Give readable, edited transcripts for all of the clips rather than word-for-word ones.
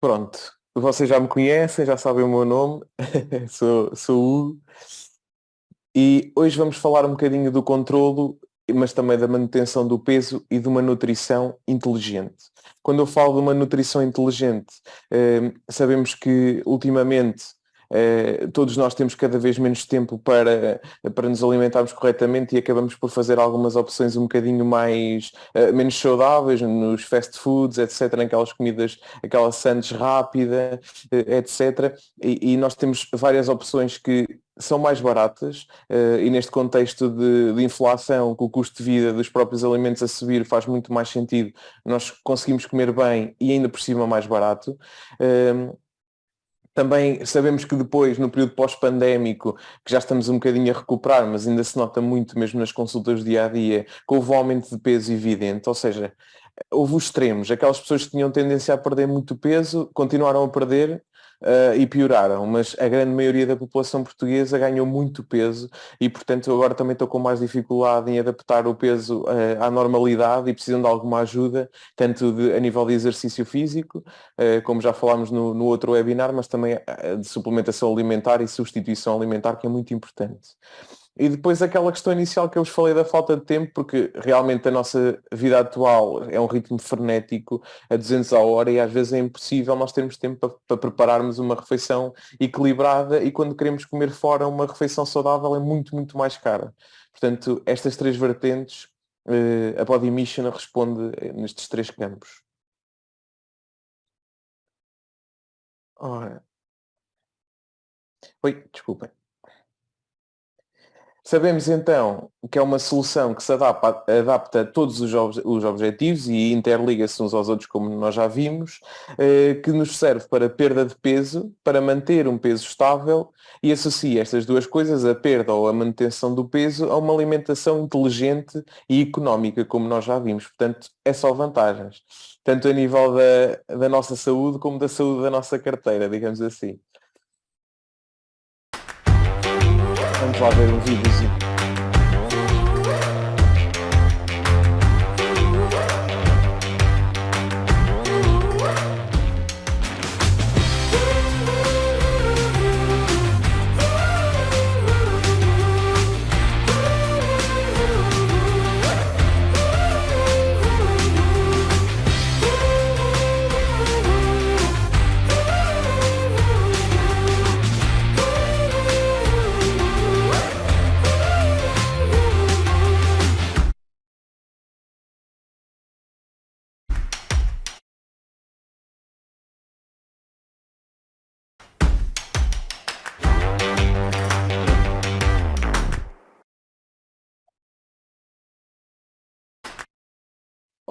Pronto, vocês já me conhecem, já sabem o meu nome, sou o Hugo, e hoje vamos falar um bocadinho do controlo, mas também da manutenção do peso e de uma nutrição inteligente. Quando eu falo de uma nutrição inteligente, sabemos que ultimamente todos nós temos cada vez menos tempo para nos alimentarmos corretamente e acabamos por fazer algumas opções um bocadinho mais menos saudáveis nos fast foods, etc., naquelas comidas, aquela sandes rápida, etc. E nós temos várias opções que são mais baratas e neste contexto de inflação, com o custo de vida dos próprios alimentos a subir, faz muito mais sentido nós conseguimos comer bem e ainda por cima mais barato. Também sabemos que depois, no período pós-pandémico, que já estamos um bocadinho a recuperar, mas ainda se nota muito mesmo nas consultas do dia a dia, que houve um aumento de peso evidente, ou seja, houve os extremos. Aquelas pessoas que tinham tendência a perder muito peso continuaram a perder e pioraram, mas a grande maioria da população portuguesa ganhou muito peso e, portanto, agora também estou com mais dificuldade em adaptar o peso à normalidade e precisam de alguma ajuda, tanto a nível de exercício físico, como já falámos no outro webinar, mas também de suplementação alimentar e substituição alimentar, que é muito importante. E depois aquela questão inicial que eu vos falei da falta de tempo, porque realmente a nossa vida atual é um ritmo frenético a 200 a hora e às vezes é impossível nós termos tempo para prepararmos uma refeição equilibrada e quando queremos comer fora uma refeição saudável é muito, muito mais cara. Portanto, estas três vertentes, a Body Mission responde nestes três campos. Ora, oi, desculpem. Sabemos então que é uma solução que se adapta a todos os objetivos e interliga-se uns aos outros, como nós já vimos, que nos serve para perda de peso, para manter um peso estável e associa estas duas coisas, a perda ou a manutenção do peso, a uma alimentação inteligente e económica, como nós já vimos. Portanto, é só vantagens, tanto a nível da nossa saúde como da saúde da nossa carteira, digamos assim. Vamos lá ver um videozinho.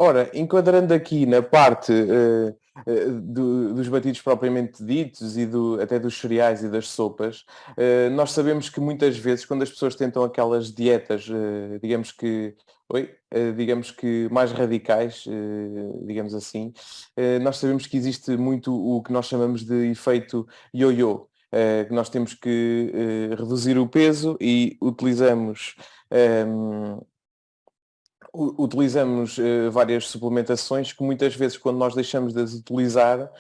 Ora, enquadrando aqui na parte dos batidos propriamente ditos e até dos cereais e das sopas, nós sabemos que muitas vezes quando as pessoas tentam aquelas dietas, digamos que mais radicais, digamos assim, nós sabemos que existe muito o que nós chamamos de efeito ioiô, que nós temos que reduzir o peso e utilizamos várias suplementações que muitas vezes quando nós deixamos de as utilizar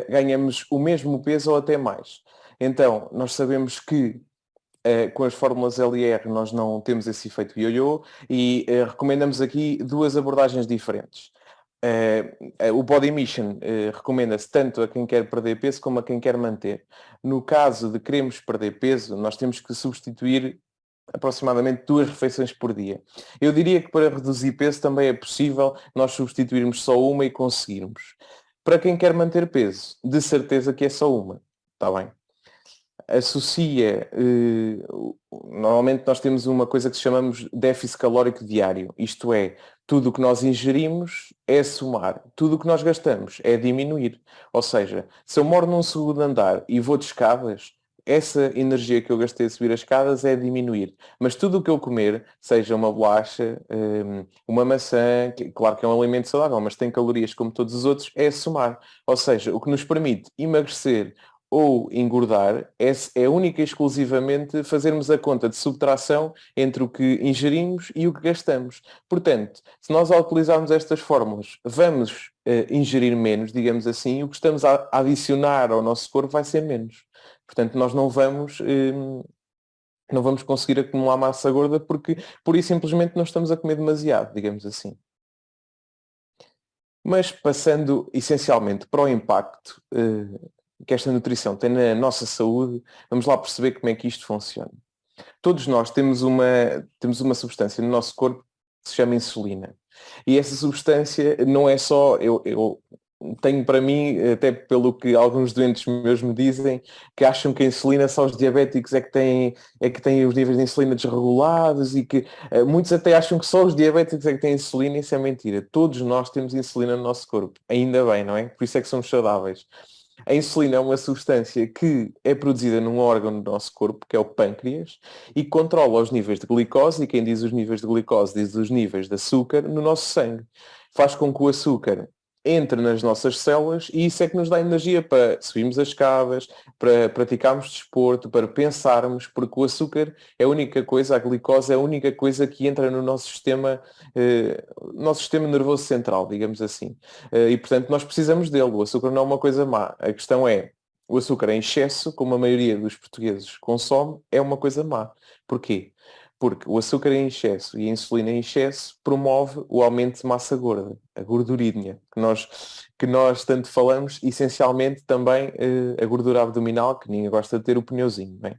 ganhamos o mesmo peso ou até mais. Então, nós sabemos que com as fórmulas LR nós não temos esse efeito ioiô e recomendamos aqui duas abordagens diferentes. O Body Mission recomenda-se tanto a quem quer perder peso como a quem quer manter. No caso de queremos perder peso, nós temos que substituir aproximadamente duas refeições por dia. Eu diria que para reduzir peso também é possível nós substituirmos só uma e conseguirmos. Para quem quer manter peso, de certeza que é só uma. Está bem? Associa, normalmente nós temos uma coisa que chamamos déficit calórico diário. Isto é, tudo o que nós ingerimos é somar, tudo o que nós gastamos é diminuir. Ou seja, se eu moro num segundo andar e vou de escadas, essa energia que eu gastei a subir as escadas é diminuir. Mas tudo o que eu comer, seja uma bolacha, uma maçã, claro que é um alimento saudável, mas tem calorias como todos os outros, é somar. Ou seja, o que nos permite emagrecer ou engordar é única e exclusivamente fazermos a conta de subtração entre o que ingerimos e o que gastamos. Portanto, se nós ao utilizarmos estas fórmulas vamos ingerir menos, digamos assim, o que estamos a adicionar ao nosso corpo vai ser menos. Portanto, nós não vamos conseguir acumular massa gorda porque, por isso, simplesmente não estamos a comer demasiado, digamos assim. Mas passando essencialmente para o impacto que esta nutrição tem na nossa saúde, vamos lá perceber como é que isto funciona. Todos nós temos uma substância no nosso corpo que se chama insulina. E essa substância não é só, eu tenho para mim, até pelo que alguns doentes meus me dizem, que acham que a insulina só os diabéticos é que têm os níveis de insulina desregulados e que muitos até acham que só os diabéticos é que têm insulina, e isso é mentira. Todos nós temos insulina no nosso corpo. Ainda bem, não é? Por isso é que somos saudáveis. A insulina é uma substância que é produzida num órgão do nosso corpo, que é o pâncreas, e controla os níveis de glicose, e quem diz os níveis de glicose diz os níveis de açúcar no nosso sangue. Faz com que o açúcar entre nas nossas células e isso é que nos dá energia para subirmos as escadas, para praticarmos desporto, para pensarmos, porque o açúcar é a única coisa, a glicose é a única coisa que entra no nosso sistema nervoso central, digamos assim. E portanto nós precisamos dele. O açúcar não é uma coisa má. A questão é, o açúcar em excesso, como a maioria dos portugueses consome, é uma coisa má. Porquê? Porque o açúcar em excesso e a insulina em excesso promove o aumento de massa gorda, a gordurídea, que nós tanto falamos, essencialmente também a gordura abdominal, que ninguém gosta de ter o pneuzinho, não é?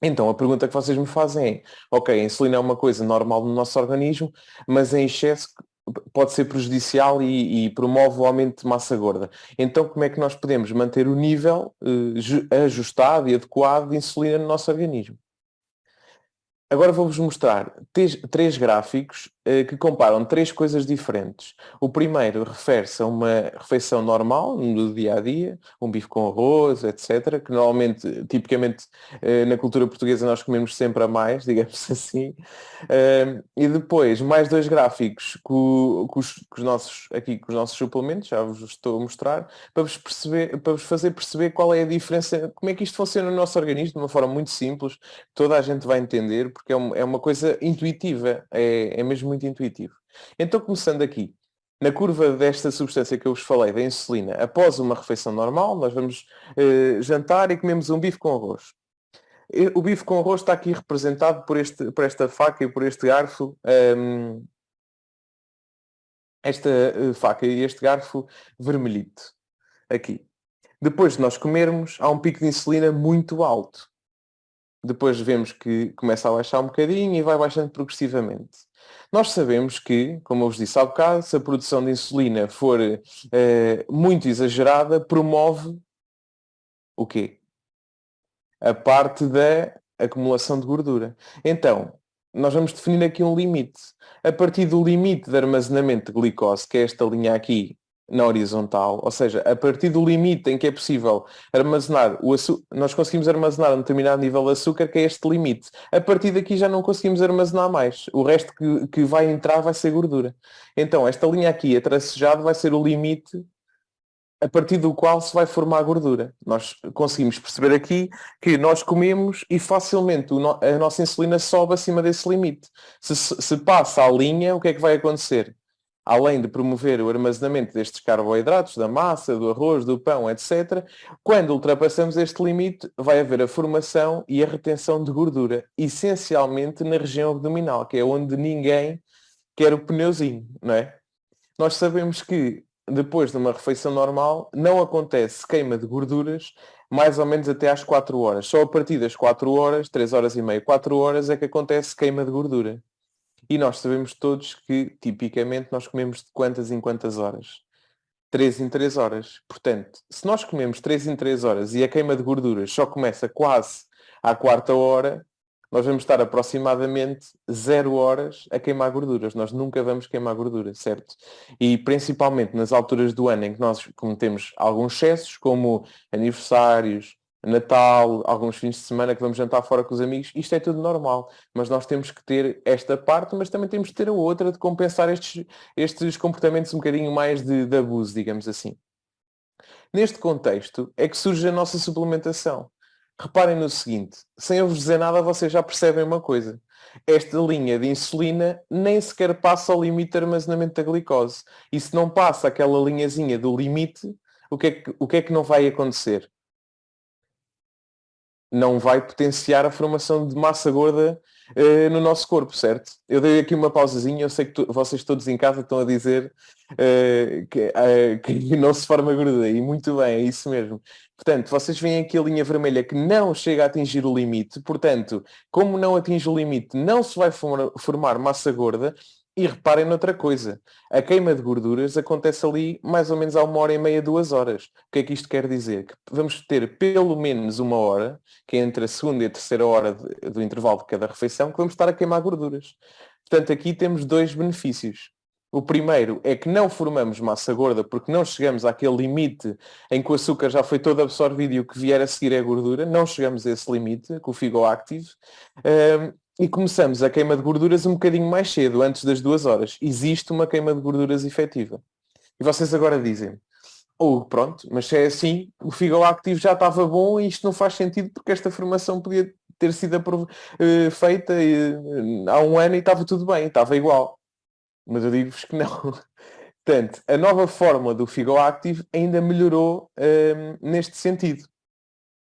Então, a pergunta que vocês me fazem é, ok, a insulina é uma coisa normal no nosso organismo, mas em excesso pode ser prejudicial e promove o aumento de massa gorda. Então, como é que nós podemos manter o nível ajustado e adequado de insulina no nosso organismo? Agora vou-vos mostrar três gráficos que comparam três coisas diferentes. O primeiro refere-se a uma refeição normal, no dia a dia, um bife com arroz, etc., que normalmente, tipicamente, na cultura portuguesa nós comemos sempre a mais, digamos assim. E depois, mais dois gráficos com os nossos suplementos, já vos estou a mostrar, para vos fazer perceber qual é a diferença, como é que isto funciona no nosso organismo, de uma forma muito simples, toda a gente vai entender, porque é uma coisa intuitiva, é mesmo muito intuitivo. Então, começando aqui, na curva desta substância que eu vos falei, da insulina, após uma refeição normal, nós vamos jantar e comemos um bife com arroz. O bife com arroz está aqui representado por esta faca e por este garfo, esta faca e este garfo vermelhito, aqui. Depois de nós comermos, há um pico de insulina muito alto. Depois vemos que começa a baixar um bocadinho e vai baixando progressivamente. Nós sabemos que, como eu vos disse há bocado, se a produção de insulina for muito exagerada, promove o quê? A parte da acumulação de gordura. Então, nós vamos definir aqui um limite. A partir do limite de armazenamento de glicose, que é esta linha aqui na horizontal, ou seja, a partir do limite em que é possível armazenar o açúcar, nós conseguimos armazenar um determinado nível de açúcar, que é este limite. A partir daqui já não conseguimos armazenar mais. O resto que vai entrar vai ser gordura. Então, esta linha aqui, a tracejado, vai ser o limite a partir do qual se vai formar a gordura. Nós conseguimos perceber aqui que nós comemos e facilmente a nossa insulina sobe acima desse limite. Se passa a linha, o que é que vai acontecer? Além de promover o armazenamento destes carboidratos, da massa, do arroz, do pão, etc., quando ultrapassamos este limite, vai haver a formação e a retenção de gordura, essencialmente na região abdominal, que é onde ninguém quer o pneuzinho, não é? Nós sabemos que depois de uma refeição normal não acontece queima de gorduras mais ou menos até às 4 horas. Só a partir das 4 horas, 3 horas e meia, 4 horas é que acontece queima de gordura. E nós sabemos todos que, tipicamente, nós comemos de quantas em quantas horas? 3 em 3 horas. Portanto, se nós comemos 3 em 3 horas e a queima de gorduras só começa quase à quarta hora, nós vamos estar aproximadamente 0 horas a queimar gorduras. Nós nunca vamos queimar gordura, certo? E principalmente nas alturas do ano em que nós cometemos alguns excessos, como aniversários, Natal, alguns fins de semana que vamos jantar fora com os amigos, isto é tudo normal. Mas nós temos que ter esta parte, mas também temos que ter a outra de compensar estes comportamentos um bocadinho mais de abuso, digamos assim. Neste contexto é que surge a nossa suplementação. Reparem no seguinte, sem eu vos dizer nada, vocês já percebem uma coisa. Esta linha de insulina nem sequer passa ao limite de armazenamento da glicose. E se não passa aquela linhazinha do limite, o que é que não vai acontecer? Não vai potenciar a formação de massa gorda no nosso corpo, certo? Eu dei aqui uma pausazinha, eu sei que vocês todos em casa estão a dizer que não se forma gordura, e muito bem, é isso mesmo. Portanto, vocês veem aqui a linha vermelha que não chega a atingir o limite, portanto, como não atinge o limite, não se vai formar massa gorda. E reparem noutra coisa, a queima de gorduras acontece ali mais ou menos a 1h30, 2 horas. O que é que isto quer dizer? Que vamos ter pelo menos 1 hora, que é entre a segunda e a terceira hora do intervalo de cada refeição, que vamos estar a queimar gorduras. Portanto, aqui temos dois benefícios. O primeiro é que não formamos massa gorda porque não chegamos àquele limite em que o açúcar já foi todo absorvido e o que vier a seguir é gordura. Não chegamos a esse limite com o Figo Active. E começamos a queima de gorduras um bocadinho mais cedo, antes das 2 horas. Existe uma queima de gorduras efetiva. E vocês agora dizem, pronto, mas se é assim, o Figo Active já estava bom e isto não faz sentido porque esta formação podia ter sido feita há um ano e estava tudo bem, estava igual. Mas eu digo-vos que não. Portanto, a nova fórmula do Figo Active ainda melhorou neste sentido.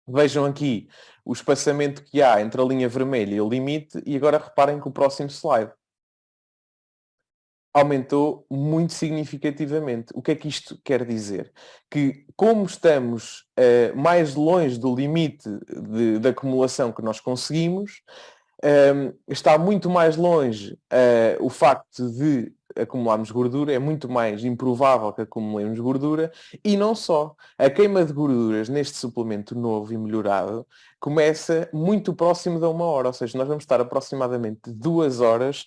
Vejam aqui o espaçamento que há entre a linha vermelha e o limite e agora reparem que o próximo slide aumentou muito significativamente. O que é que isto quer dizer? Que como estamos mais longe do limite de acumulação que nós conseguimos, está muito mais longe o facto de acumularmos gordura, é muito mais improvável que acumulemos gordura, e não só. A queima de gorduras neste suplemento novo e melhorado começa muito próximo da 1 hora, ou seja, nós vamos estar aproximadamente 2 horas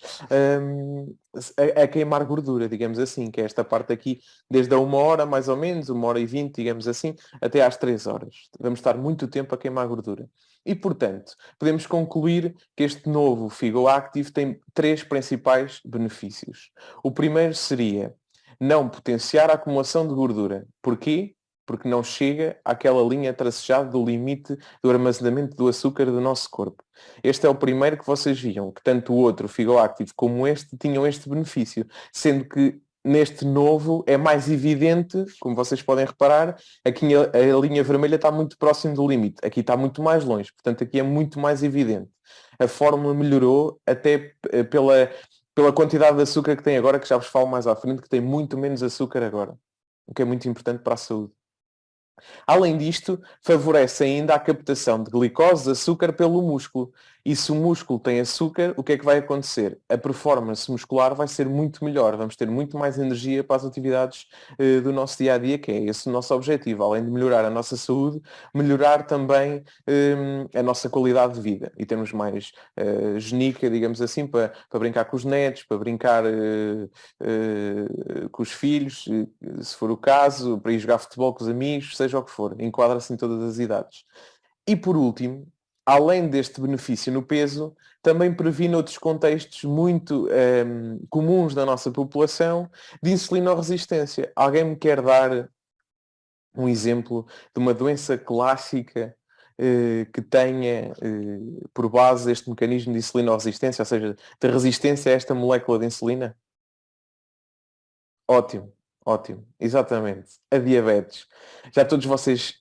a queimar gordura, digamos assim, que é esta parte aqui, desde a 1 hora, mais ou menos, 1h20, digamos assim, até às 3 horas. Vamos estar muito tempo a queimar gordura. E, portanto, podemos concluir que este novo Figo Active tem 3 principais benefícios. O primeiro seria não potenciar a acumulação de gordura. Porquê? Porque não chega àquela linha tracejada do limite do armazenamento do açúcar do nosso corpo. Este é o primeiro que vocês viam, que tanto o outro, o Figo Active, como este, tinham este benefício. Sendo que neste novo é mais evidente, como vocês podem reparar, aqui a linha vermelha está muito próximo do limite. Aqui está muito mais longe. Portanto, aqui é muito mais evidente. A fórmula melhorou até pela quantidade de açúcar que tem agora, que já vos falo mais à frente, que tem muito menos açúcar agora. O que é muito importante para a saúde. Além disto, favorece ainda a captação de glicose, de açúcar pelo músculo. E se o músculo tem açúcar, o que é que vai acontecer? A performance muscular vai ser muito melhor. Vamos ter muito mais energia para as atividades do nosso dia-a-dia, que é esse o nosso objetivo. Além de melhorar a nossa saúde, melhorar também a nossa qualidade de vida. E termos mais genica, digamos assim, para brincar com os netos, para brincar com os filhos, se for o caso, para ir jogar futebol com os amigos, seja o que for. Enquadra-se em todas as idades. E por último, além deste benefício no peso, também previne outros contextos muito comuns da nossa população de insulinoresistência. Alguém me quer dar um exemplo de uma doença clássica que tenha por base este mecanismo de insulinoresistência, ou seja, de resistência a esta molécula de insulina? Ótimo, ótimo, exatamente. A diabetes. Já todos vocês,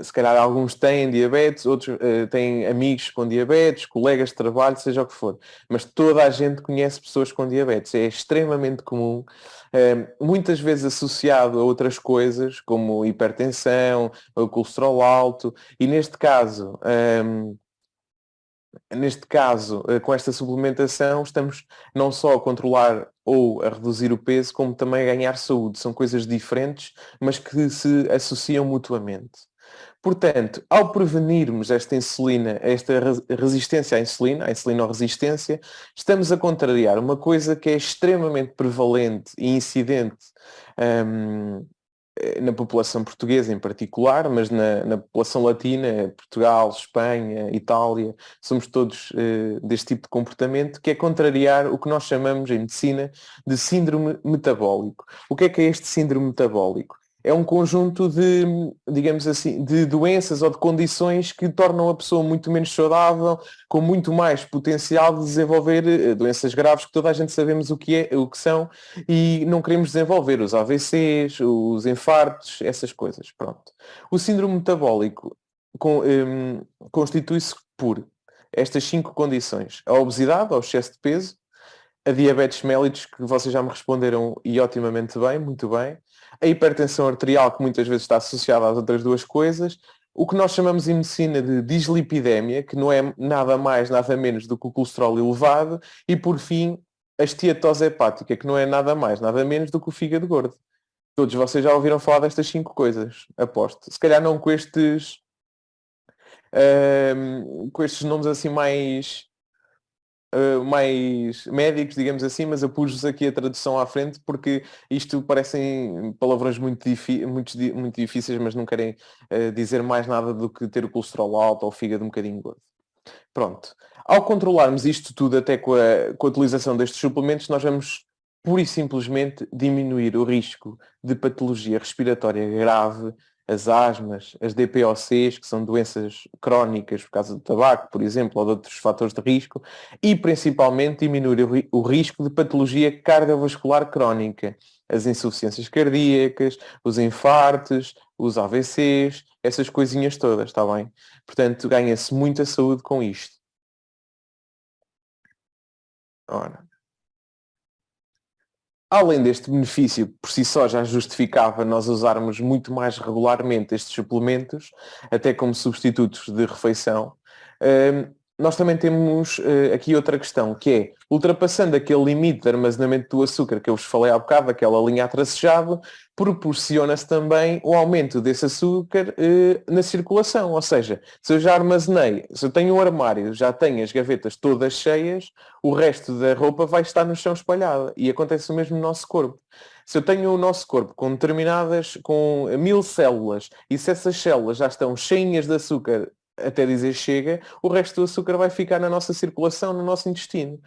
se calhar alguns têm diabetes, outros têm amigos com diabetes, colegas de trabalho, seja o que for. Mas toda a gente conhece pessoas com diabetes. É extremamente comum, muitas vezes associado a outras coisas, como hipertensão, o colesterol alto, e neste caso, com esta suplementação, estamos não só a controlar ou a reduzir o peso, como também a ganhar saúde. São coisas diferentes, mas que se associam mutuamente. Portanto, ao prevenirmos esta insulina, esta resistência à insulinoresistência, estamos a contrariar uma coisa que é extremamente prevalente e incidente na população portuguesa em particular, mas na população latina, Portugal, Espanha, Itália, somos todos deste tipo de comportamento, que é contrariar o que nós chamamos em medicina de síndrome metabólico. O que é este síndrome metabólico? é um conjunto de, digamos assim, de doenças ou de condições que tornam a pessoa muito menos saudável, com muito mais potencial de desenvolver doenças graves que toda a gente sabemos o que são e não queremos desenvolver, os AVCs, os infartos, essas coisas. Pronto. O síndrome metabólico constitui-se por estas 5 condições. A obesidade, ou excesso de peso, a diabetes mellitus, que vocês já me responderam e otimamente bem, muito bem, a hipertensão arterial, que muitas vezes está associada às outras duas coisas, o que nós chamamos em medicina de dislipidémia, que não é nada mais, nada menos do que o colesterol elevado, e por fim, a esteatose hepática, que não é nada mais, nada menos do que o fígado gordo. Todos vocês já ouviram falar destas 5 coisas, aposto. Se calhar não com estes nomes assim mais médicos, digamos assim, mas eu pus-vos aqui a tradução à frente porque isto parecem palavrões muito difíceis, mas não querem dizer mais nada do que ter o colesterol alto ou o fígado um bocadinho gordo. Pronto. Ao controlarmos isto tudo, até com a utilização destes suplementos, nós vamos pura e simplesmente diminuir o risco de patologia respiratória grave, as asmas, as DPOCs, que são doenças crónicas por causa do tabaco, por exemplo, ou de outros fatores de risco, e principalmente diminuir o risco de patologia cardiovascular crónica, as insuficiências cardíacas, os infartos, os AVCs, essas coisinhas todas, está bem? Portanto, ganha-se muita saúde com isto. Ora, além deste benefício, que por si só já justificava nós usarmos muito mais regularmente estes suplementos, até como substitutos de refeição, nós também temos aqui outra questão, que é, ultrapassando aquele limite de armazenamento do açúcar que eu vos falei há bocado, aquela linha a tracejado, proporciona-se também o aumento desse açúcar na circulação. Ou seja, se eu já armazenei, se eu tenho um armário, já tenho as gavetas todas cheias, o resto da roupa vai estar no chão espalhada. E acontece o mesmo no nosso corpo. Se eu tenho o nosso corpo com 1000 células, e se essas células já estão cheinhas de açúcar até dizer chega, o resto do açúcar vai ficar na nossa circulação, no nosso intestino.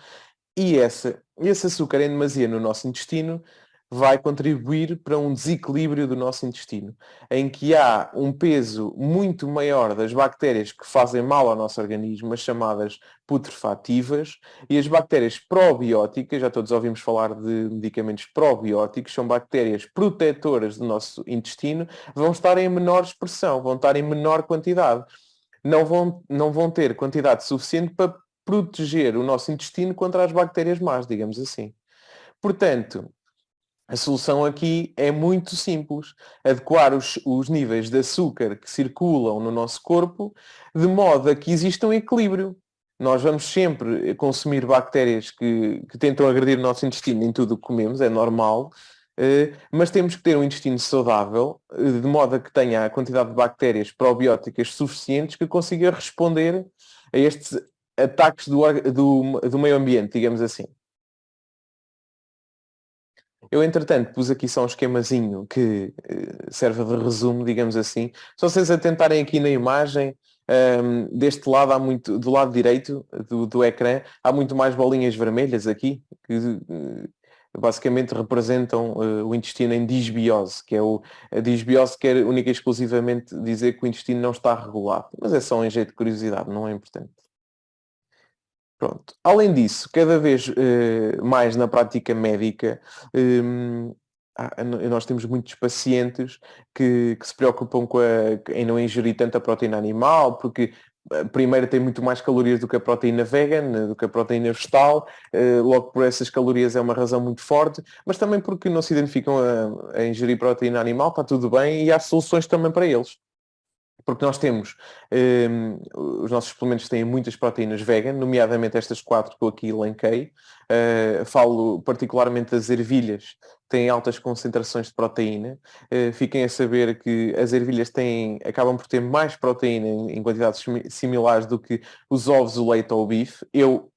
E esse açúcar em demasia no nosso intestino vai contribuir para um desequilíbrio do nosso intestino, em que há um peso muito maior das bactérias que fazem mal ao nosso organismo, as chamadas putrefativas, e as bactérias probióticas, já todos ouvimos falar de medicamentos probióticos, são bactérias protetoras do nosso intestino, vão estar em menor expressão, vão estar em menor quantidade. Não vão ter quantidade suficiente para proteger o nosso intestino contra as bactérias más, digamos assim. Portanto, a solução aqui é muito simples. Adequar os níveis de açúcar que circulam no nosso corpo de modo a que exista um equilíbrio. Nós vamos sempre consumir bactérias que tentam agredir o nosso intestino em tudo o que comemos, é normal, mas temos que ter um intestino saudável, de modo a que tenha a quantidade de bactérias probióticas suficientes que consiga responder a estes ataques do meio ambiente, digamos assim. Eu, entretanto, pus aqui só um esquemazinho que serve de resumo, digamos assim. Só vocês atentarem aqui na imagem, deste lado do lado direito do ecrã, há muito mais bolinhas vermelhas aqui, que basicamente representam o intestino em disbiose, a disbiose quer única e exclusivamente dizer que o intestino não está regulado. Mas é só um jeito de curiosidade, não é importante. Pronto. Além disso, cada vez mais na prática médica, nós temos muitos pacientes que se preocupam em não ingerir tanta proteína animal, porque primeiro tem muito mais calorias do que a proteína vegan, do que a proteína vegetal, logo por essas calorias é uma razão muito forte, mas também porque não se identificam a ingerir proteína animal, está tudo bem e há soluções também para eles. Porque nós temos, os nossos suplementos têm muitas proteínas vegan, nomeadamente estas 4 que eu aqui elenquei. Falo particularmente das ervilhas, que têm altas concentrações de proteína. Fiquem a saber que as ervilhas acabam por ter mais proteína em quantidades similares do que os ovos, o leite ou o bife. Eu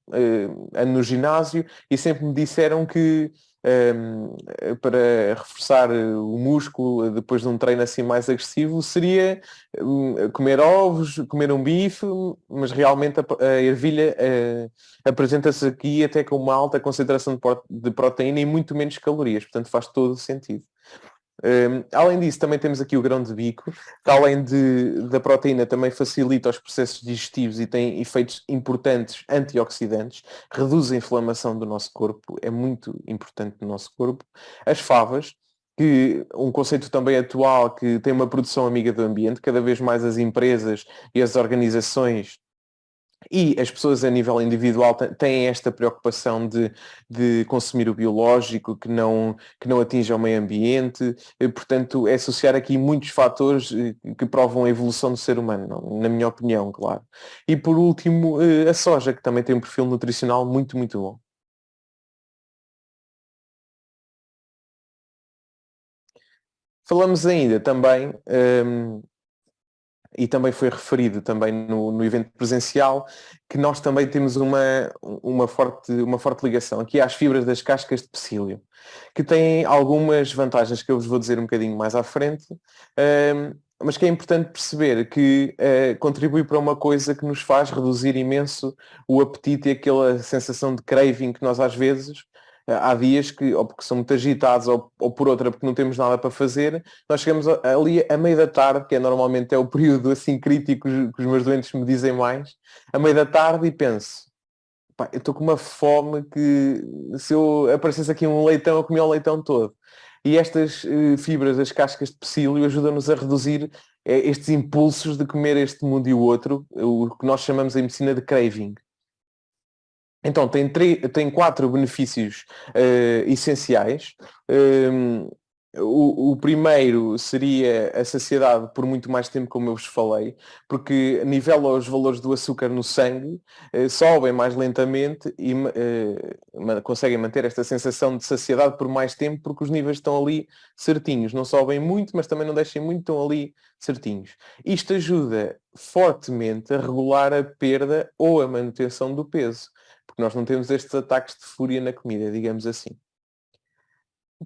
ando no ginásio e sempre me disseram que para reforçar o músculo depois de um treino assim mais agressivo seria comer ovos, comer um bife, mas realmente a ervilha apresenta-se aqui até com uma alta concentração de proteína e muito menos calorias, portanto faz todo o sentido. Além disso, também temos aqui o grão de bico, que além da proteína também facilita os processos digestivos e tem efeitos importantes antioxidantes, reduz a inflamação do nosso corpo, é muito importante no nosso corpo. As favas, que um conceito também atual que tem uma produção amiga do ambiente, cada vez mais as empresas e as organizações e as pessoas a nível individual têm esta preocupação de consumir o biológico, que não atinja o meio ambiente, portanto é associar aqui muitos fatores que provam a evolução do ser humano, na minha opinião, claro. E por último, a soja, que também tem um perfil nutricional muito, muito bom. Falamos ainda também, e também foi referido também no evento presencial, que nós também temos uma forte ligação aqui às fibras das cascas de psyllium, que têm algumas vantagens que eu vos vou dizer um bocadinho mais à frente, mas que é importante perceber que contribui para uma coisa que nos faz reduzir imenso o apetite e aquela sensação de craving que nós às vezes há dias que, ou porque são muito agitados, ou por outra, porque não temos nada para fazer, nós chegamos ali a meio da tarde, que é normalmente é o período assim crítico que os meus doentes me dizem mais, a meio da tarde e penso, pá, eu estou com uma fome que se eu aparecesse aqui um leitão, eu comia o leitão todo. E estas fibras, as cascas de psyllium, ajudam-nos a reduzir estes impulsos de comer este mundo e o outro, o que nós chamamos em medicina de craving. Então, tem quatro benefícios essenciais. Um, o primeiro seria a saciedade por muito mais tempo, como eu vos falei, porque nivela os valores do açúcar no sangue, sobem mais lentamente e conseguem manter esta sensação de saciedade por mais tempo, porque os níveis estão ali certinhos. Não sobem muito, mas também não deixem muito, estão ali certinhos. Isto ajuda fortemente a regular a perda ou a manutenção do peso, porque nós não temos estes ataques de fúria na comida, digamos assim.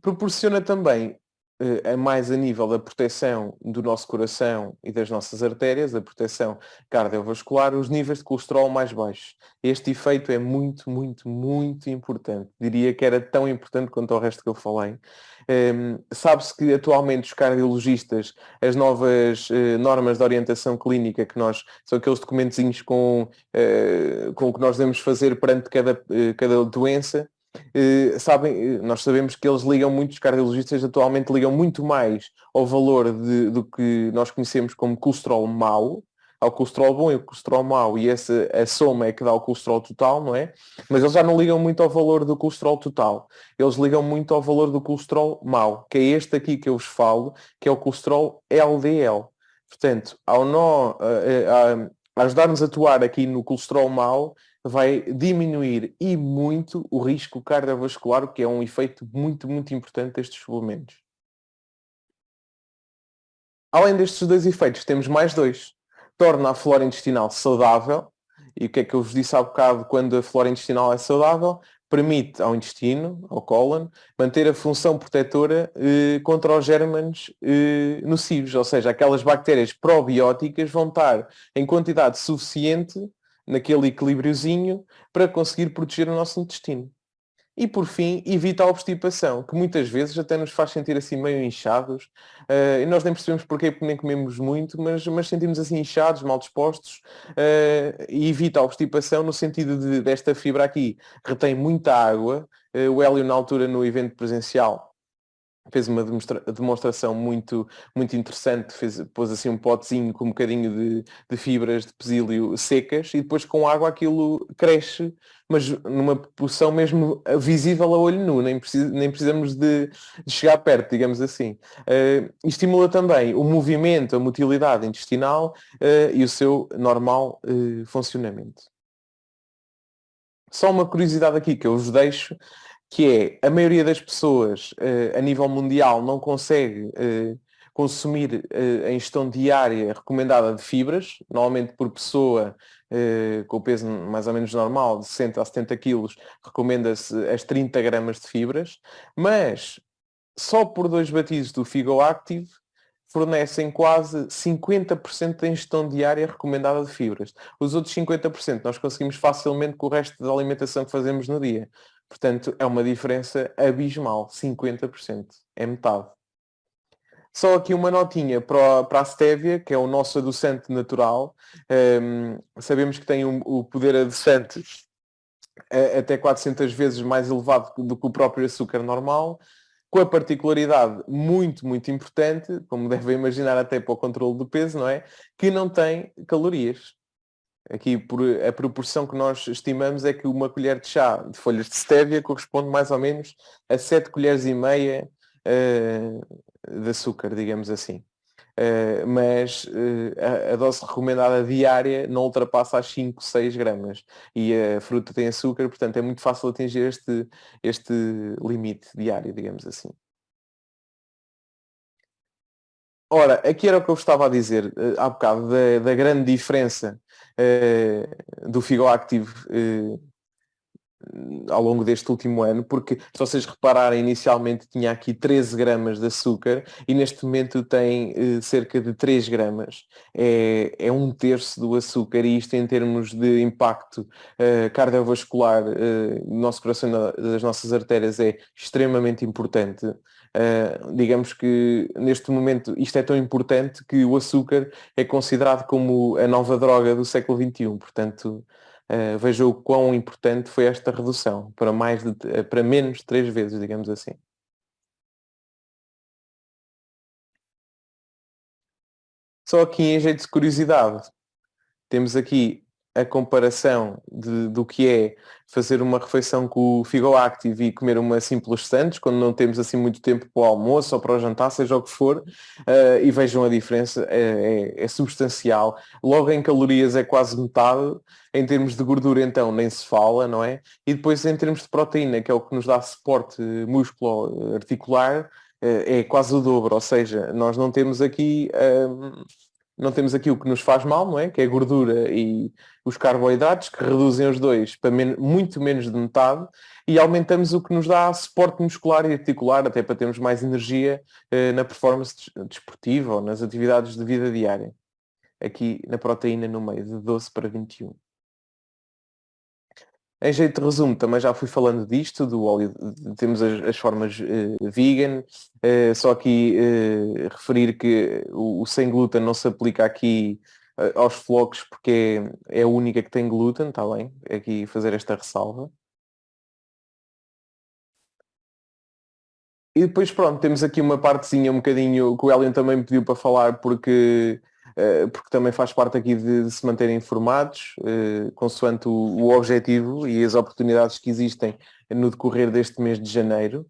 Proporciona também, a mais a nível da proteção do nosso coração e das nossas artérias, a proteção cardiovascular, os níveis de colesterol mais baixos. Este efeito é muito, muito, muito importante. Diria que era tão importante quanto ao resto que eu falei. Sabe-se que atualmente os cardiologistas, as novas normas de orientação clínica, que são aqueles documentozinhos com o que nós devemos fazer perante cada doença, nós sabemos que eles ligam muito, os cardiologistas atualmente ligam muito mais ao valor do que nós conhecemos como colesterol mau, ao colesterol bom e ao colesterol mau, e a soma é que dá o colesterol total, não é? Mas eles já não ligam muito ao valor do colesterol total, eles ligam muito ao valor do colesterol mau, que é este aqui que eu vos falo, que é o colesterol LDL. Portanto, a ajudar-nos a atuar aqui no colesterol mau, vai diminuir e muito o risco cardiovascular, o que é um efeito muito, muito importante destes suplementos. Além destes dois efeitos, temos mais dois. Torna a flora intestinal saudável, e o que é que eu vos disse há bocado quando a flora intestinal é saudável? Permite ao intestino, ao cólon, manter a função protetora contra os gérmenes nocivos, ou seja, aquelas bactérias probióticas vão estar em quantidade suficiente naquele equilíbriozinho para conseguir proteger o nosso intestino. E por fim, evita a obstipação, que muitas vezes até nos faz sentir assim meio inchados, e nós nem percebemos porquê, porque nem comemos muito, mas sentimos assim inchados, mal dispostos, e evita a obstipação no sentido desta fibra aqui retém muita água. O Hélio, na altura, no evento presencial, fez uma demonstração muito, muito interessante, pôs assim um potezinho com um bocadinho de fibras de psyllium secas e depois com água aquilo cresce, mas numa proporção mesmo visível a olho nu, nem precisamos de chegar perto, digamos assim. Estimula também o movimento, a motilidade intestinal e o seu normal funcionamento. Só uma curiosidade aqui que eu vos deixo, que é a maioria das pessoas a nível mundial não consegue consumir a ingestão diária recomendada de fibras, normalmente por pessoa com o peso mais ou menos normal, de 60 a 70 quilos, recomenda-se as 30 gramas de fibras, mas só por dois batidos do Figo Active fornecem quase 50% da ingestão diária recomendada de fibras. Os outros 50% nós conseguimos facilmente com o resto da alimentação que fazemos no dia. Portanto, é uma diferença abismal. 50%. É metade. Só aqui uma notinha para a Stevia, que é o nosso adoçante natural. Sabemos que tem o poder adoçante até 400 vezes mais elevado do que o próprio açúcar normal, com a particularidade muito, muito importante, como devem imaginar até para o controle do peso, não é? Que não tem calorias. Aqui, por a proporção que nós estimamos é que uma colher de chá de folhas de stevia corresponde mais ou menos a 7 colheres e meia de açúcar, digamos assim. Mas a dose recomendada diária não ultrapassa as 5, 6 gramas. E a fruta tem açúcar, portanto é muito fácil atingir este limite diário, digamos assim. Ora, aqui era o que eu estava a dizer há bocado, da grande diferença do Figo Active ao longo deste último ano, porque se vocês repararem, inicialmente tinha aqui 13 gramas de açúcar e neste momento tem cerca de 3 gramas. É um terço do açúcar e isto em termos de impacto cardiovascular no nosso coração e das nossas artérias é extremamente importante. Digamos que neste momento isto é tão importante que o açúcar é considerado como a nova droga do século XXI. Portanto, veja o quão importante foi esta redução para, para menos de 3 vezes, digamos assim. Só aqui em jeito de curiosidade, temos aqui a comparação do que é fazer uma refeição com o Figo Active e comer uma simples Santos, quando não temos assim muito tempo para o almoço ou para o jantar, seja o que for, e vejam a diferença, é substancial. Logo em calorias é quase metade, em termos de gordura então nem se fala, não é? E depois em termos de proteína, que é o que nos dá suporte músculo-articular, é quase o dobro, ou seja, nós não temos aqui não temos aqui o que nos faz mal, não é? Que é a gordura e os carboidratos, que reduzem os dois para muito menos de metade, e aumentamos o que nos dá suporte muscular e articular, até para termos mais energia na performance desportiva ou nas atividades de vida diária. Aqui na proteína no meio, de 12 para 21. Em jeito de resumo, também já fui falando disto, do óleo, temos as formas vegan, só aqui referir que o sem glúten não se aplica aqui aos flocos porque é a única que tem glúten, está bem? Aqui fazer esta ressalva. E depois, pronto, temos aqui uma partezinha um bocadinho que o Elion também me pediu para falar porque também faz parte aqui de se manterem informados, consoante o objetivo e as oportunidades que existem no decorrer deste mês de janeiro.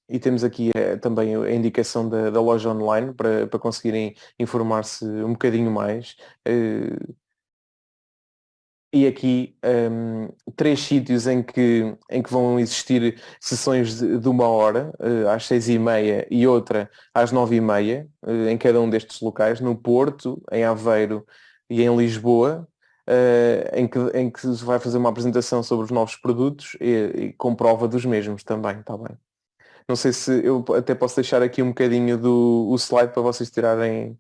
E temos aqui também a indicação da loja online para conseguirem informar-se um bocadinho mais. E aqui três sítios em que vão existir sessões de 1 hora, às 6h30 e outra às 9h30, em cada um destes locais, no Porto, em Aveiro e em Lisboa, em que se vai fazer uma apresentação sobre os novos produtos e com prova dos mesmos também, está bem? Não sei se eu até posso deixar aqui um bocadinho o slide para vocês tirarem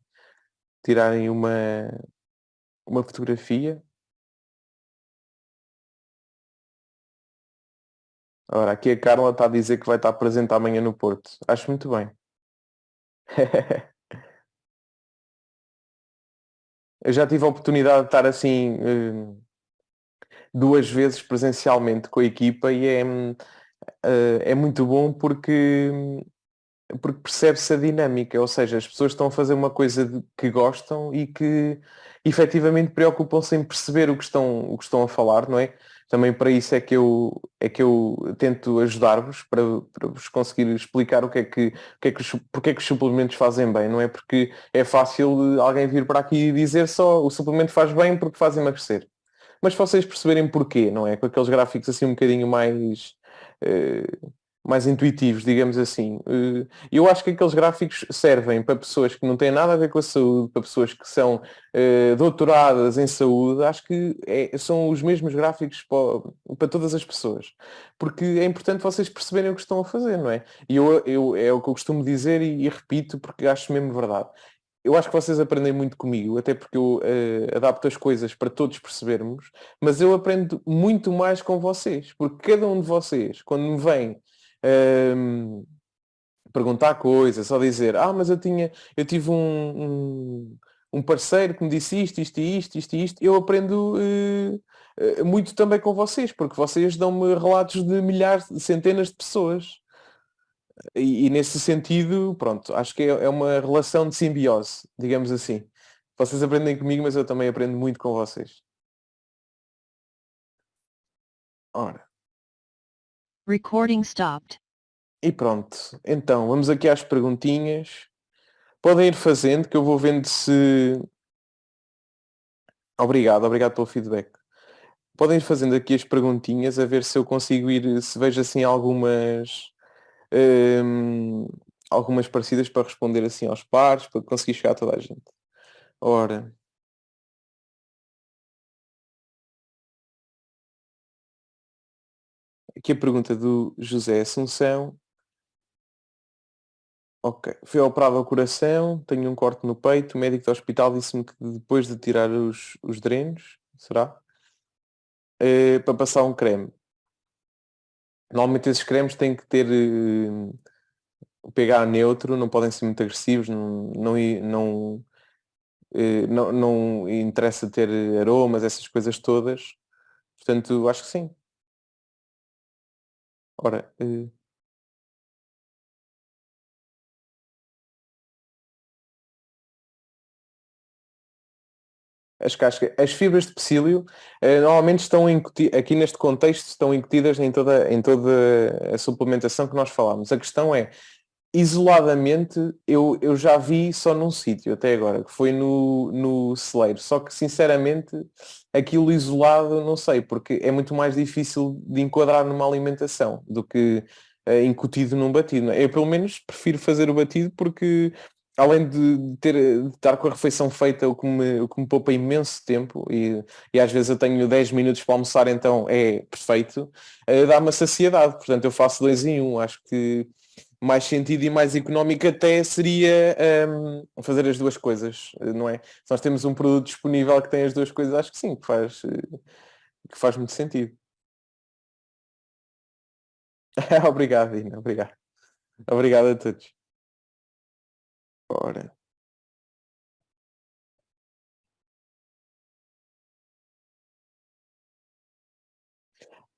uma fotografia. Ora, aqui a Carla está a dizer que vai estar presente amanhã no Porto. Acho muito bem. Eu já tive a oportunidade de estar assim 2 vezes presencialmente com a equipa e é muito bom porque percebe-se a dinâmica, ou seja, as pessoas estão a fazer uma coisa que gostam e que efetivamente preocupam-se em perceber o que estão a falar, não é? Também para isso é que eu tento ajudar-vos para vos conseguir explicar porque é que os suplementos fazem bem, não é? Porque é fácil alguém vir para aqui e dizer só o suplemento faz bem porque faz emagrecer. Mas se vocês perceberem porquê, não é? Com aqueles gráficos assim um bocadinho eh, mais intuitivos, digamos assim. Eu acho que aqueles gráficos servem para pessoas que não têm nada a ver com a saúde, para pessoas que são doutoradas em saúde. Acho que são os mesmos gráficos para todas as pessoas. Porque é importante vocês perceberem o que estão a fazer, não é? E é o que eu costumo dizer e repito porque acho mesmo verdade. Eu acho que vocês aprendem muito comigo, até porque eu adapto as coisas para todos percebermos, mas eu aprendo muito mais com vocês, porque cada um de vocês, quando me vem ehm, perguntar coisas, só dizer, mas eu tive um parceiro que me disse isto, isto e isto, isto e isto. Eu aprendo muito também com vocês, porque vocês dão-me relatos de milhares, de centenas de pessoas. E nesse sentido, pronto, acho que é uma relação de simbiose, digamos assim. Vocês aprendem comigo, mas eu também aprendo muito com vocês. Ora, Recording stopped. e pronto. Então, vamos aqui às perguntinhas. Podem ir fazendo, que eu vou vendo se... Obrigado pelo feedback. Podem ir fazendo aqui as perguntinhas, a ver se eu consigo ir, se vejo assim hum, algumas parecidas para responder assim aos pares, para conseguir chegar a toda a gente. Ora, aqui a pergunta do José Assunção. Ok. Fui operado ao coração, tenho um corte no peito, o médico do hospital disse-me que depois de tirar os drenos, será? Para passar um creme. Normalmente esses cremes têm que ter o pH neutro, não podem ser muito agressivos, não interessa ter aromas, essas coisas todas. Portanto, acho que sim. Ora, as cascas, as fibras de psyllium normalmente estão aqui neste contexto estão incutidas em toda a suplementação que nós falamos. A questão é, isoladamente, eu já vi só num sítio até agora, que foi no celeiro. Só que, sinceramente, aquilo isolado, não sei, porque é muito mais difícil de enquadrar numa alimentação do que incutido num batido. Não é? Eu, pelo menos, prefiro fazer o batido porque, além de estar com a refeição feita, o que me poupa imenso tempo, e às vezes eu tenho 10 minutos para almoçar, então é perfeito, dá-me a saciedade. Portanto, eu faço dois em um. Acho que mais sentido e mais económico até seria fazer as duas coisas, não é? Se nós temos um produto disponível que tem as duas coisas, acho que sim, que faz muito sentido. Obrigado, Dina, obrigado. Obrigado a todos. Ora.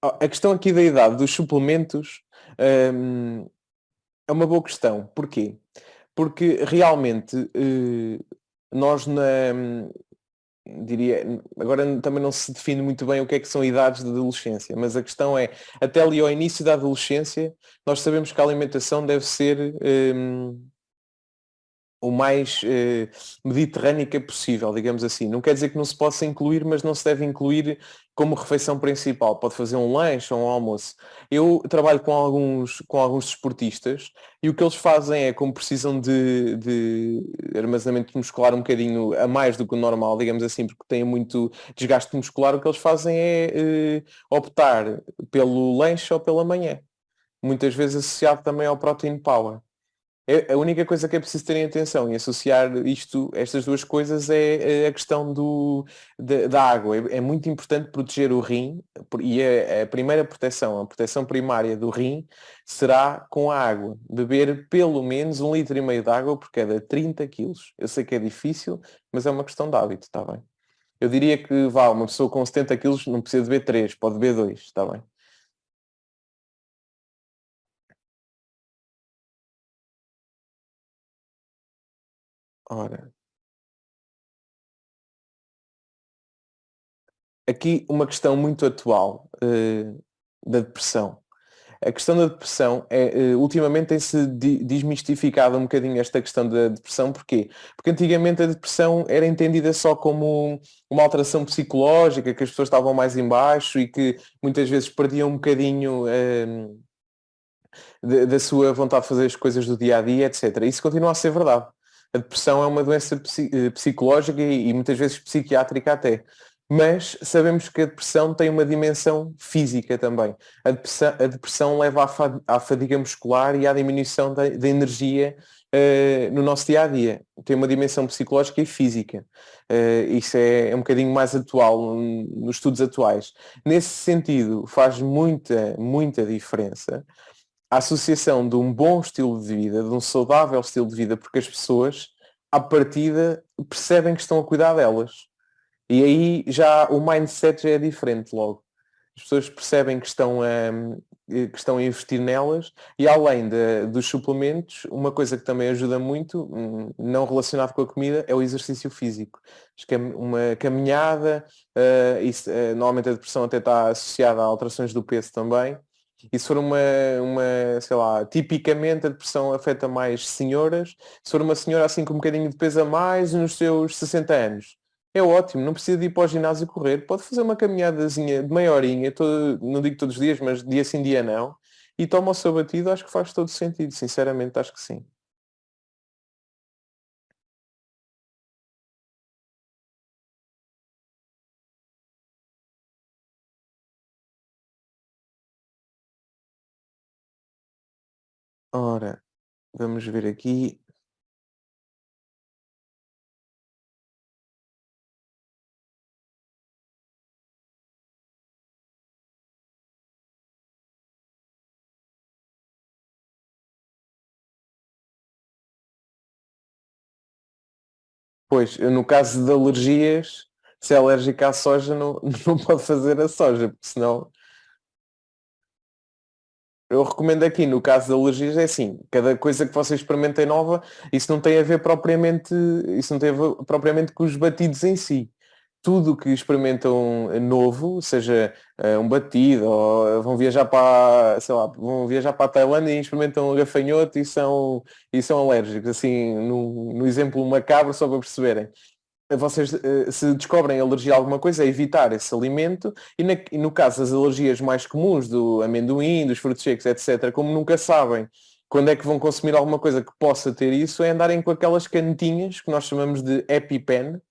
A questão aqui da idade dos suplementos hum, é uma boa questão. Porquê? Porque realmente nós diria, agora também não se define muito bem o que é que são idades de adolescência, mas a questão é, até ali ao início da adolescência, nós sabemos que a alimentação deve ser o mais mediterrânica possível, digamos assim. Não quer dizer que não se possa incluir, mas não se deve incluir como refeição principal. Pode fazer um lanche ou um almoço. Eu trabalho com alguns desportistas e o que eles fazem é, como precisam de armazenamento muscular um bocadinho a mais do que o normal, digamos assim, porque têm muito desgaste muscular, o que eles fazem é optar pelo lanche ou pela manhã. Muitas vezes associado também ao protein power. A única coisa que é preciso terem atenção e associar estas duas coisas é a questão da água. É muito importante proteger o rim e a primeira proteção, a proteção primária do rim será com a água. Beber pelo menos 1,5 litro de água por cada 30 quilos. Eu sei que é difícil, mas é uma questão de hábito, está bem? Eu diria que uma pessoa com 70 quilos não precisa beber 3, pode beber 2, está bem? Ora, aqui uma questão muito atual da depressão. A questão da depressão ultimamente tem-se desmistificado um bocadinho esta questão da depressão. Porquê? Porque antigamente a depressão era entendida só como uma alteração psicológica, que as pessoas estavam mais em baixo e que muitas vezes perdiam um bocadinho da sua vontade de fazer as coisas do dia a dia, etc. Isso continua a ser verdade. A depressão é uma doença psicológica e muitas vezes psiquiátrica até. Mas sabemos que a depressão tem uma dimensão física também. A depressão leva à fadiga muscular e à diminuição da energia no nosso dia a dia. Tem uma dimensão psicológica e física. Isso é um bocadinho mais atual nos estudos atuais. Nesse sentido, faz muita, muita diferença a associação de um bom estilo de vida, de um saudável estilo de vida, porque as pessoas, à partida, percebem que estão a cuidar delas. E aí já o mindset já é diferente logo. As pessoas percebem que estão a investir nelas e além dos suplementos, uma coisa que também ajuda muito, não relacionado com a comida, é o exercício físico. Acho que é uma caminhada, normalmente a depressão até está associada a alterações do peso também. E se for sei lá, tipicamente a depressão afeta mais senhoras, se for uma senhora assim com um bocadinho de peso a mais nos seus 60 anos, é ótimo, não precisa de ir para o ginásio correr. Pode fazer uma caminhadazinha de meia horinha, não digo todos os dias, mas dia sim, dia não. E toma o seu batido, acho que faz todo sentido. Sinceramente, acho que sim. Ora, vamos ver aqui. Pois, eu, no caso de alergias, se é alérgica à soja, não, não pode fazer a soja, porque senão eu recomendo aqui, no caso de alergias, é assim, cada coisa que vocês experimentem nova, isso não tem a ver propriamente, isso não tem a ver propriamente com os batidos em si. Tudo que experimentam novo, seja um batido, ou vão viajar para, sei lá, vão viajar para a Tailândia e experimentam um gafanhoto e são alérgicos, assim, no exemplo macabro, só para perceberem. Vocês, se descobrem alergia a alguma coisa, é evitar esse alimento e no caso das alergias mais comuns, do amendoim, dos frutos secos, etc., como nunca sabem quando é que vão consumir alguma coisa que possa ter isso, é andarem com aquelas canetinhas que nós chamamos de EpiPen,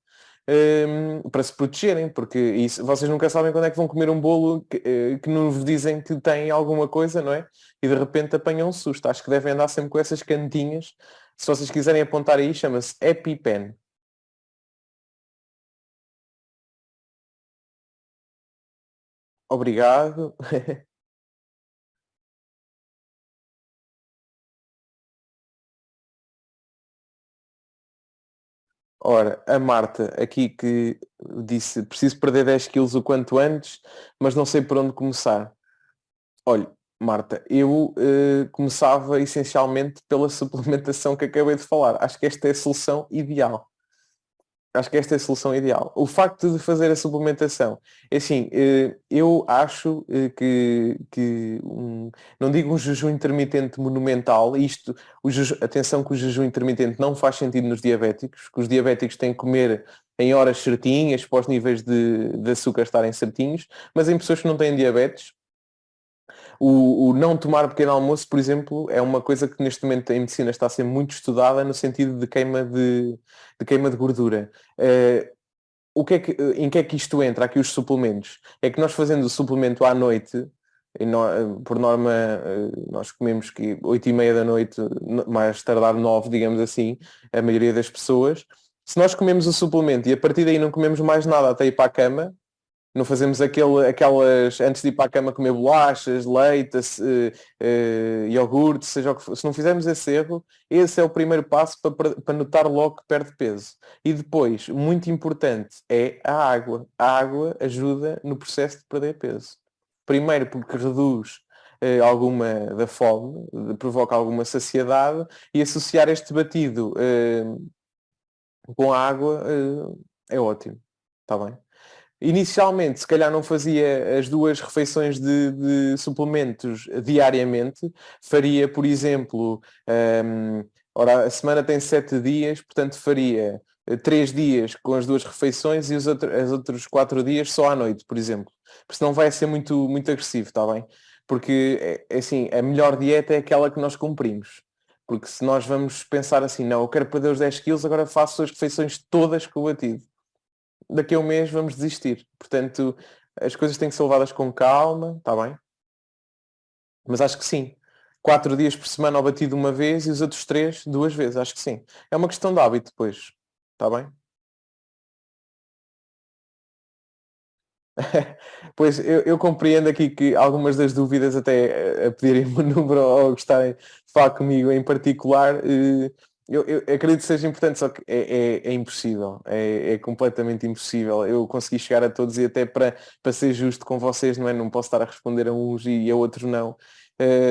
para se protegerem, porque isso, vocês nunca sabem quando é que vão comer um bolo que não vos dizem que tem alguma coisa, não é? E de repente apanham um susto. Acho que devem andar sempre com essas canetinhas. Se vocês quiserem apontar aí, chama-se EpiPen. Obrigado. Ora, a Marta, aqui que disse, preciso perder 10 quilos o quanto antes, mas não sei por onde começar. Olha, Marta, eu começava essencialmente pela suplementação que acabei de falar. Acho que esta é a solução ideal. Acho que esta é a solução ideal. O facto de fazer a suplementação, é assim, eu acho não digo um jejum intermitente monumental, atenção que o jejum intermitente não faz sentido nos diabéticos, que os diabéticos têm que comer em horas certinhas, para os níveis de açúcar estarem certinhos, mas em pessoas que não têm diabetes, o não tomar pequeno almoço, por exemplo, é uma coisa que neste momento em medicina está a ser muito estudada no sentido de queima de gordura. Em que é que isto entra? Aqui os suplementos. É que nós fazendo o suplemento à noite, por norma, nós comemos que 8:30 da noite, mais tardar 9, digamos assim, a maioria das pessoas. Se nós comemos o suplemento e a partir daí não comemos mais nada até ir para a cama, não fazemos aquelas, antes de ir para a cama, comer bolachas, leite, iogurte, seja o que for. Se não fizermos esse erro, esse é o primeiro passo para notar logo que perde peso. E depois, muito importante, é a água. A água ajuda no processo de perder peso. Primeiro porque reduz alguma da fome, provoca alguma saciedade e associar este batido com a água é ótimo. Está bem? Inicialmente, se calhar não fazia as duas refeições de suplementos diariamente. Faria, por exemplo, ora, a semana tem 7 dias, portanto faria 3 dias com as duas refeições e os outros 4 dias só à noite, por exemplo. Porque senão vai ser muito, muito agressivo, está bem? Porque, assim, a melhor dieta é aquela que nós cumprimos. Porque se nós vamos pensar assim, não, eu quero perder os 10 quilos, agora faço as refeições todas com o batido, daqui a um mês vamos desistir. Portanto, as coisas têm que ser levadas com calma, está bem? Mas acho que sim. 4 dias por semana ao batido uma vez e os outros 3, 2 vezes. Acho que sim. É uma questão de hábito depois. Está bem? Pois eu compreendo aqui que algumas das dúvidas até a pedirem-me o número ou a gostarem de falar comigo em particular, eu acredito que seja importante, só que é impossível, é completamente impossível. Eu consegui chegar a todos e até para ser justo com vocês, não é? Não posso estar a responder a uns e a outros não.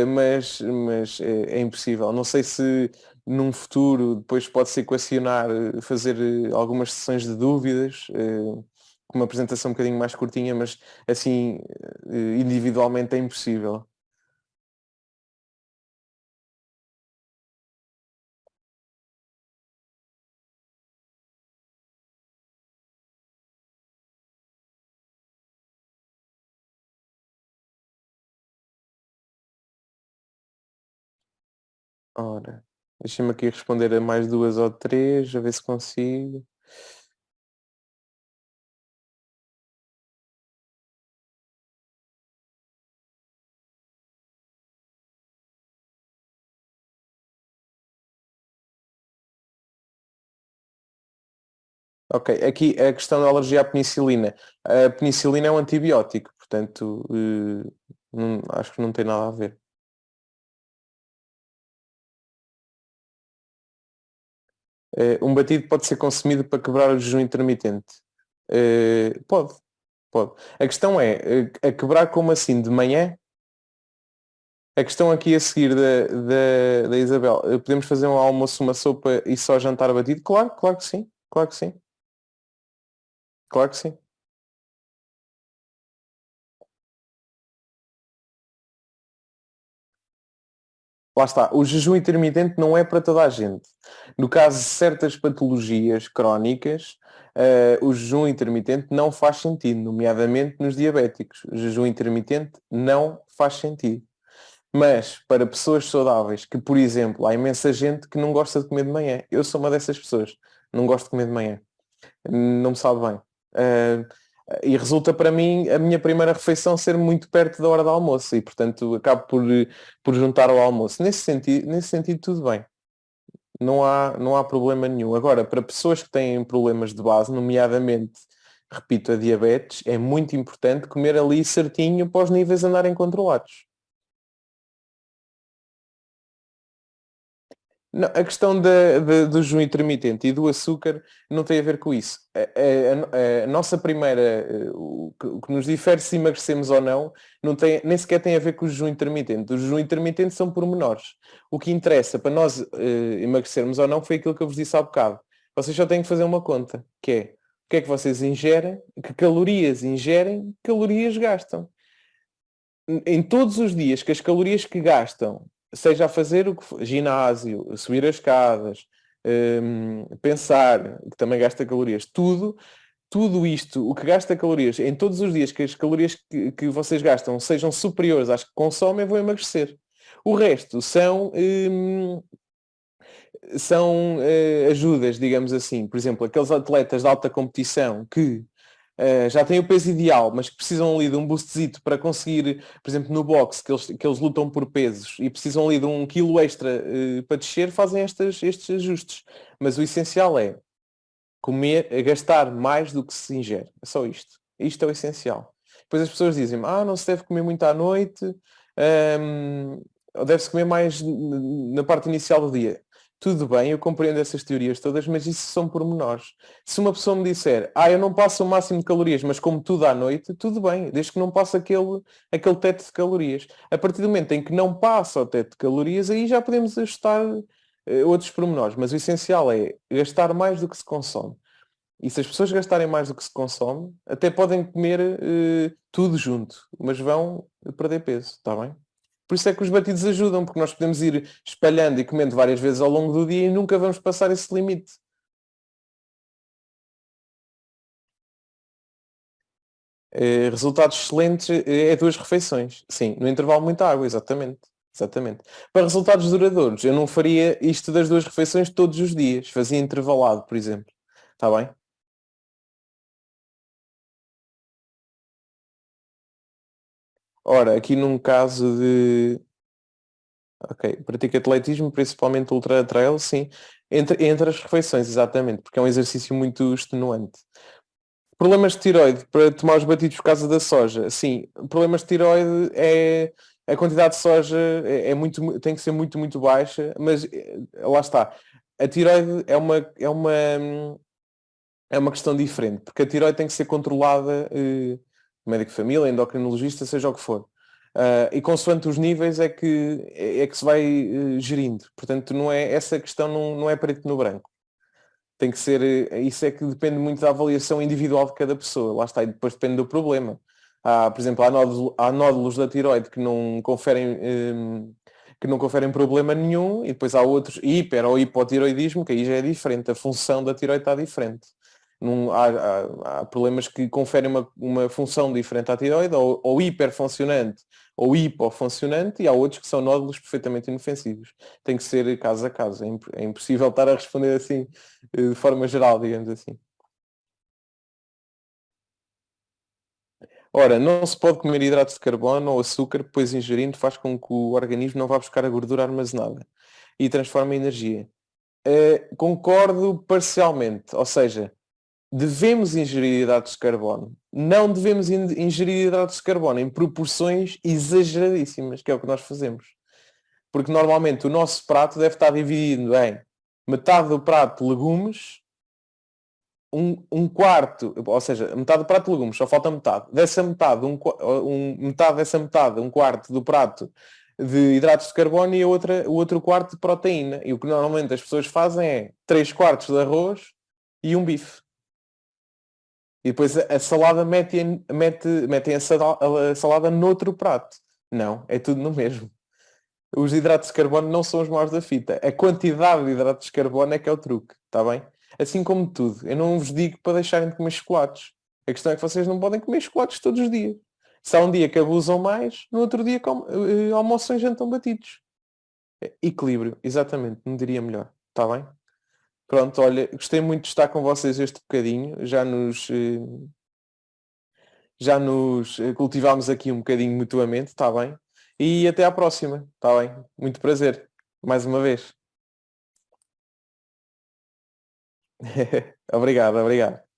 Mas é impossível. Não sei se num futuro depois pode-se equacionar, fazer algumas sessões de dúvidas, com uma apresentação um bocadinho mais curtinha, mas assim, individualmente é impossível. Ora, deixa-me aqui responder a mais duas ou três, a ver se consigo. Ok, aqui a questão da alergia à penicilina. A penicilina é um antibiótico, portanto, acho que não tem nada a ver. Um batido pode ser consumido para quebrar o jejum intermitente. Pode, pode. A questão é, a quebrar como assim? De manhã? A questão aqui a seguir da Isabel, podemos fazer um almoço, uma sopa e só jantar batido? Claro, claro que sim, claro que sim, claro que sim. Lá está, o jejum intermitente não é para toda a gente. No caso de certas patologias crónicas, o jejum intermitente não faz sentido, nomeadamente nos diabéticos. O jejum intermitente não faz sentido. Mas para pessoas saudáveis, que por exemplo, há imensa gente que não gosta de comer de manhã. Eu sou uma dessas pessoas, não gosto de comer de manhã. Não me sabe bem. Uh, e resulta para mim a minha primeira refeição ser muito perto da hora do almoço e portanto acabo por juntar ao almoço. Nesse sentido tudo bem. Não há problema nenhum. Agora, para pessoas que têm problemas de base, nomeadamente, repito, a diabetes, é muito importante comer ali certinho para os níveis andarem controlados. Não, a questão do jejum intermitente e do açúcar não tem a ver com isso. A nossa primeira, o que nos difere se emagrecemos ou não, não tem, nem sequer tem a ver com o jejum intermitente. O jejum intermitente são pormenores. O que interessa para nós emagrecermos ou não foi aquilo que eu vos disse há bocado. Vocês só têm que fazer uma conta, que é o que é que vocês ingerem, que calorias ingerem, que calorias gastam em todos os dias que as calorias que gastam, seja a fazer o que for, ginásio, subir as escadas, pensar, que também gasta calorias, tudo isto, o que gasta calorias, em todos os dias que as calorias que vocês gastam sejam superiores às que consomem, vão emagrecer. O resto são ajudas, digamos assim. Por exemplo, aqueles atletas de alta competição que já têm o peso ideal, mas que precisam ali de um boostzito para conseguir, por exemplo, no boxe, que eles lutam por pesos e precisam ali de 1 quilo extra para descer, fazem estes ajustes. Mas o essencial é comer, gastar mais do que se ingere. É só isto. Isto é o essencial. Depois as pessoas dizem, não se deve comer muito à noite, ou deve-se comer mais na parte inicial do dia. Tudo bem, eu compreendo essas teorias todas, mas isso são pormenores. Se uma pessoa me disser, eu não passo o máximo de calorias, mas como tudo à noite, tudo bem, desde que não passe aquele teto de calorias. A partir do momento em que não passa o teto de calorias, aí já podemos ajustar outros pormenores, mas o essencial é gastar mais do que se consome. E se as pessoas gastarem mais do que se consome, até podem comer tudo junto, mas vão perder peso, está bem? Por isso é que os batidos ajudam, porque nós podemos ir espalhando e comendo várias vezes ao longo do dia e nunca vamos passar esse limite. Resultados excelentes é 2 refeições. Sim, no intervalo muita água, exatamente. Exatamente. Para resultados duradouros, eu não faria isto das 2 refeições todos os dias. Fazia intervalado, por exemplo. Está bem? Ora, aqui num caso de... Ok, pratica atletismo, principalmente ultra trail, sim. Entre as refeições, exatamente, porque é um exercício muito extenuante. Problemas de tiroide para tomar os batidos por causa da soja. Sim, problemas de tiroide é a quantidade de soja tem que ser muito, muito baixa, mas lá está. A tiroide é uma questão diferente, porque a tiroide tem que ser controlada, médico de família, endocrinologista, seja o que for. E consoante os níveis é que se vai gerindo. Portanto, essa questão não é preto no branco. Tem que ser, isso é que depende muito da avaliação individual de cada pessoa. Lá está, e depois depende do problema. Por exemplo, há nódulos da tiroide que não conferem problema nenhum, e depois há outros, hiper ou hipotiroidismo, que aí já é diferente, a função da tiroide está diferente. Há problemas que conferem uma função diferente à tiroide, ou hiperfuncionante ou hipofuncionante, e há outros que são nódulos perfeitamente inofensivos. Tem que ser caso a caso, é impossível estar a responder assim de forma geral, digamos assim. Ora, não se pode comer hidratos de carbono ou açúcar, pois ingerindo faz com que o organismo não vá buscar a gordura armazenada e transforma em energia. Concordo parcialmente, ou seja, devemos ingerir hidratos de carbono. Não devemos ingerir hidratos de carbono em proporções exageradíssimas, que é o que nós fazemos. Porque normalmente o nosso prato deve estar dividido em metade do prato de legumes, um quarto, ou seja, metade do prato de legumes, só falta metade. Dessa metade, metade dessa metade, um quarto do prato de hidratos de carbono e o outro quarto de proteína. E o que normalmente as pessoas fazem é 3 quartos de arroz e um bife. E depois a salada metem a salada noutro prato. Não, é tudo no mesmo. Os hidratos de carbono não são os maus da fita. A quantidade de hidratos de carbono é que é o truque, está bem? Assim como tudo. Eu não vos digo para deixarem de comer chocolates. A questão é que vocês não podem comer chocolates todos os dias. Se há um dia que abusam mais, no outro dia almoçam e jantam batidos. Equilíbrio, exatamente, não diria melhor. Está bem? Pronto, olha, gostei muito de estar com vocês este bocadinho. Já nos cultivámos aqui um bocadinho mutuamente, está bem? E até à próxima, está bem? Muito prazer, mais uma vez. Obrigado, obrigado.